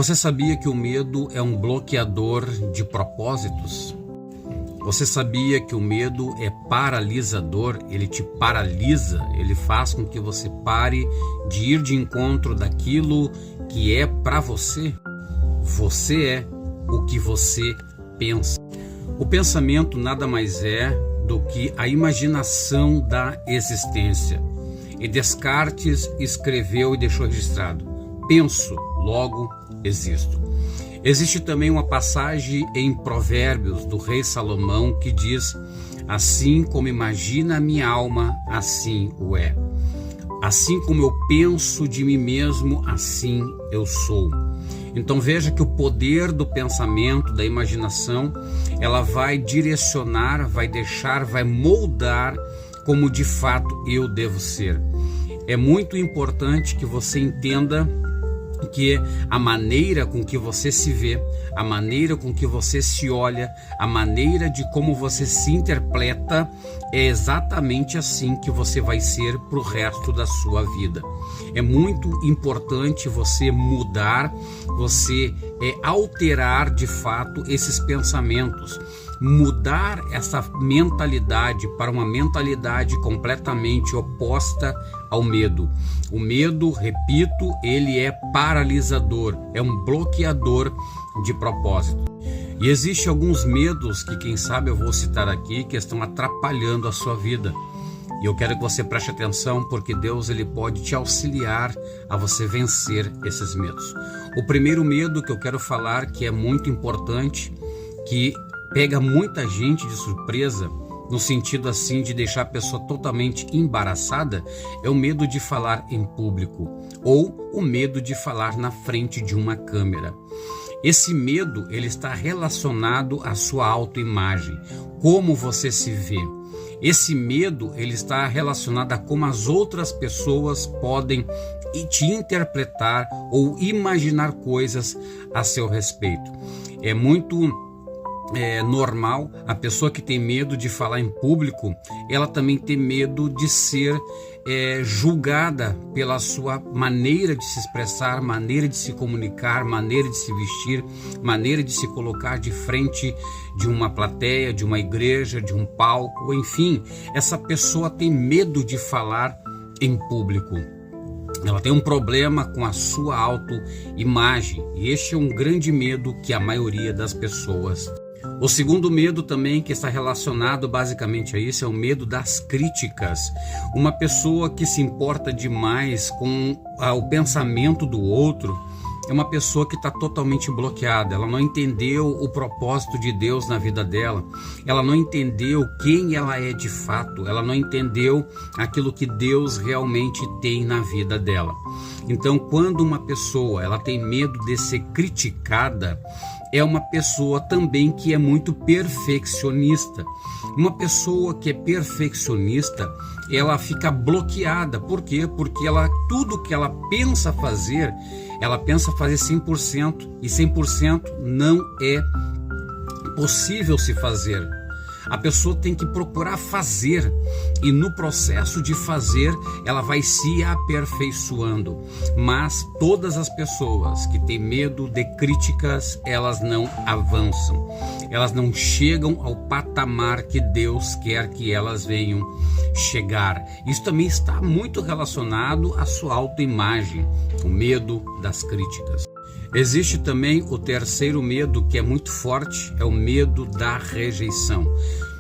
Você sabia que o medo é um bloqueador de propósitos? Você sabia que o medo é paralisador? Ele te paralisa, ele faz com que você pare de ir de encontro daquilo que é para você. Você é o que você pensa. O pensamento nada mais é do que a imaginação da existência. E Descartes escreveu e deixou registrado: penso, logo existo. Existe também uma passagem em Provérbios do rei Salomão que diz: assim como imagina a minha alma, assim o é. Assim como eu penso de mim mesmo, assim eu sou. Então veja que o poder do pensamento, da imaginação, ela vai direcionar, vai deixar, vai moldar como de fato eu devo ser. É muito importante que você entenda que a maneira com que você se vê, a maneira com que você se olha, a maneira de como você se interpreta é exatamente assim que você vai ser para o resto da sua vida. É muito importante você mudar, você alterar de fato esses pensamentos, mudar essa mentalidade para uma mentalidade completamente oposta ao medo. O medo, repito, ele é paralisador, é um bloqueador de propósito. E existem alguns medos que, quem sabe, eu vou citar aqui, que estão atrapalhando a sua vida. E eu quero que você preste atenção, porque Deus ele pode te auxiliar a você vencer esses medos. O primeiro medo que eu quero falar, que é muito importante, que pega muita gente de surpresa, no sentido assim de deixar a pessoa totalmente embaraçada, é o medo de falar em público ou o medo de falar na frente de uma câmera. Esse medo ele está relacionado à sua autoimagem, como você se vê. Esse medo ele está relacionado a como as outras pessoas podem te interpretar ou imaginar coisas a seu respeito. É muito normal a pessoa que tem medo de falar em público, ela também tem medo de ser julgada pela sua maneira de se expressar, maneira de se comunicar, maneira de se vestir, maneira de se colocar de frente de uma plateia, de uma igreja, de um palco, enfim, essa pessoa tem medo de falar em público. Ela tem um problema com a sua autoimagem e este é um grande medo que a maioria das pessoas tem. O segundo medo também que está relacionado basicamente a isso é o medo das críticas. Uma pessoa que se importa demais com o pensamento do outro é uma pessoa que está totalmente bloqueada. Ela não entendeu o propósito de Deus na vida dela. Ela não entendeu quem ela é de fato. Ela não entendeu aquilo que Deus realmente tem na vida dela. Então, quando uma pessoa ela tem medo de ser criticada, é uma pessoa também que é muito perfeccionista. Uma pessoa que é perfeccionista, ela fica bloqueada. Por quê? Porque tudo que ela pensa fazer 100%, e 100% não é possível se fazer. A pessoa tem que procurar fazer, e no processo de fazer ela vai se aperfeiçoando. Mas todas as pessoas que têm medo de críticas, elas não avançam, elas não chegam ao patamar que Deus quer que elas venham chegar. Isso também está muito relacionado à sua autoimagem, o medo das críticas. Existe também o terceiro medo que é muito forte, é o medo da rejeição.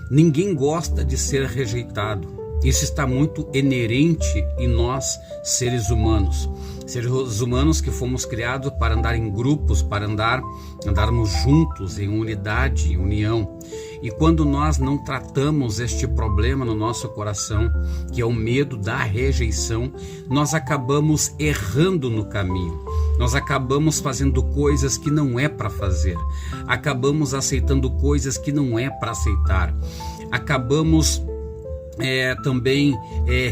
Ninguém gosta de ser rejeitado. Isso está muito inerente em nós, seres humanos. Seres humanos que fomos criados para andar em grupos, para andarmos juntos, em unidade, em união. E quando nós não tratamos este problema no nosso coração, que é o medo da rejeição, nós acabamos errando no caminho. Nós acabamos fazendo coisas que não é para fazer. Acabamos aceitando coisas que não é para aceitar. Acabamos também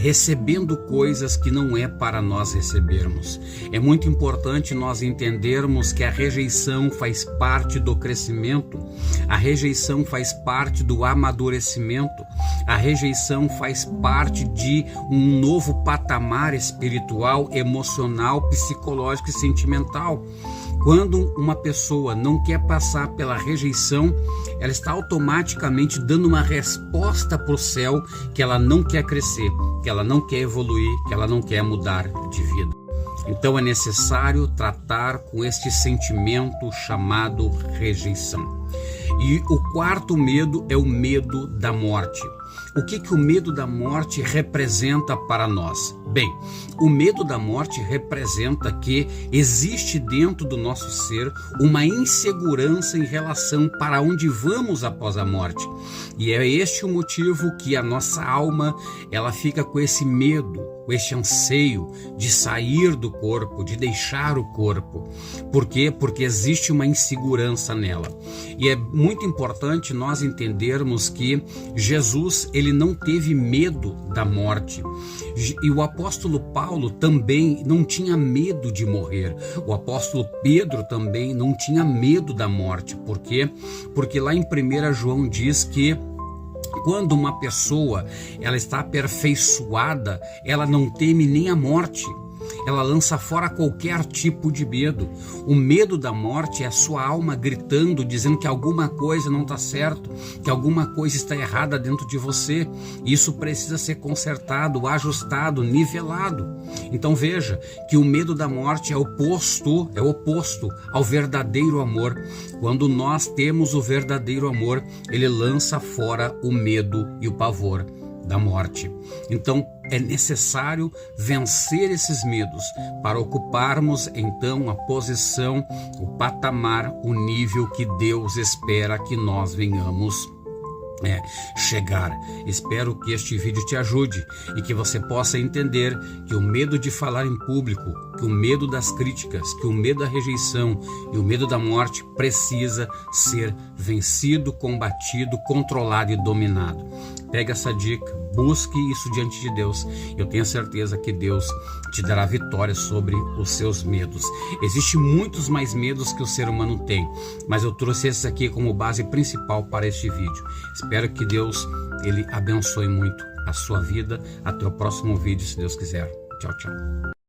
recebendo coisas que não é para nós recebermos. É muito importante nós entendermos que a rejeição faz parte do crescimento, a rejeição faz parte do amadurecimento, a rejeição faz parte de um novo patamar espiritual, emocional, psicológico e sentimental. Quando uma pessoa não quer passar pela rejeição, ela está automaticamente dando uma resposta para o céu que ela não quer crescer, que ela não quer evoluir, que ela não quer mudar de vida. Então é necessário tratar com este sentimento chamado rejeição. E o quarto medo é o medo da morte. O que o medo da morte representa para nós? Bem, o medo da morte representa que existe dentro do nosso ser uma insegurança em relação para onde vamos após a morte. E é este o motivo que a nossa alma, ela fica com esse medo, com esse anseio de sair do corpo, de deixar o corpo. Por quê? Porque existe uma insegurança nela. E é muito importante nós entendermos que Jesus, ele não teve medo da morte. E o apóstolo Paulo também não tinha medo de morrer. O apóstolo Pedro também não tinha medo da morte. Por quê? Porque lá em 1 João diz que quando uma pessoa ela está aperfeiçoada, ela não teme nem a morte. Ela lança fora qualquer tipo de medo. O medo da morte é a sua alma gritando, dizendo que alguma coisa não está certo, que alguma coisa está errada dentro de você. Isso precisa ser consertado, ajustado, nivelado. Então veja que o medo da morte é oposto ao verdadeiro amor. Quando nós temos o verdadeiro amor, ele lança fora o medo e o pavor da morte. Então é necessário vencer esses medos para ocuparmos então a posição, o patamar, o nível que Deus espera que nós venhamos chegar. Espero que este vídeo te ajude e que você possa entender que o medo de falar em público, que o medo das críticas, que o medo da rejeição e o medo da morte precisa ser vencido, combatido, controlado e dominado. Pega essa dica, busque isso diante de Deus. Eu tenho certeza que Deus te dará vitória sobre os seus medos. Existem muitos mais medos que o ser humano tem, mas eu trouxe esse aqui como base principal para este vídeo. Espero que Deus ele abençoe muito a sua vida. Até o próximo vídeo, se Deus quiser. Tchau, tchau.